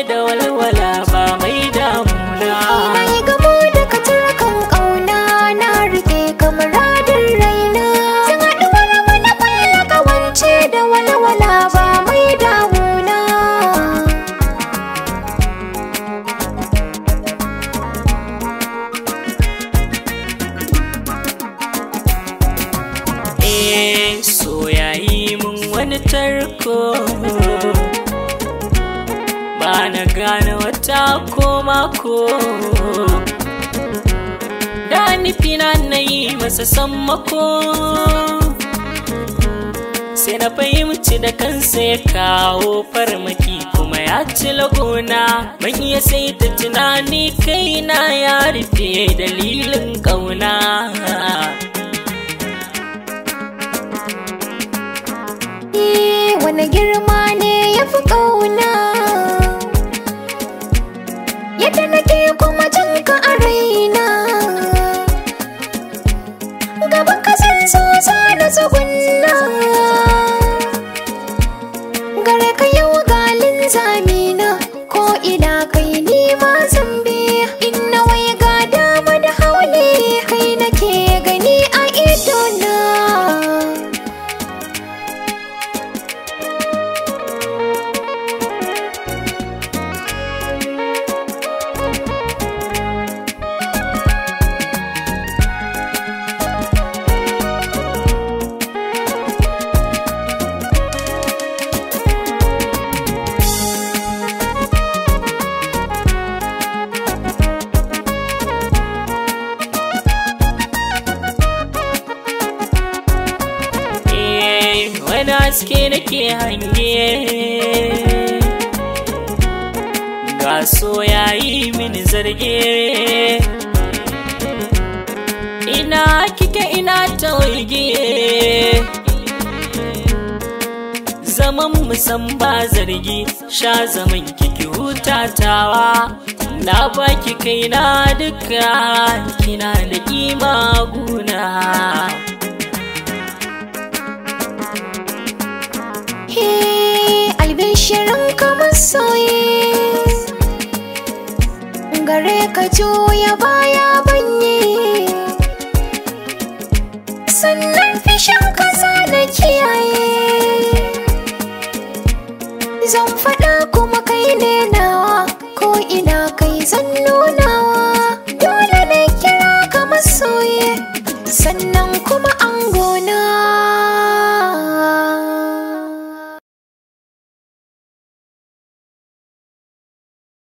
Da walwala ba mai damuna. Mai gamo da katarkan ƙauna na rike kamar radin raina. Sun haɗuwar mana ƙwalla ƙawance da walwala ba mai damuna. Soyayi mun wani tarko, na gane wata ko mako, da nufina na yi masa sammako, sai na fahimci da kansa ya kawo farmaki kuma ya ci lagona. Ban iya sai ta tunani kaina ya rufe dalilin ƙauna. Wani girma ne ya fi ƙauna, yadda nake kuma jinka a raina. Gaban kasan sosa da tsugunna, gare ka yau galin zamina. Ko ina kai ni ma zambe, in nawai ga dama da haule kai nake gani a idona. Wani haske nake hange, ga so yayi mini zarge. Ina kike ina ta waige, zaman musan ba zargi. Sha zaman kiki hutatawa, na baki kaina duka, kina da kima guna. Albishirin ka masoyi, gare ka juya baya banye, sannan fishin kasa na kiyaye. Zan faɗa kuma kai ne na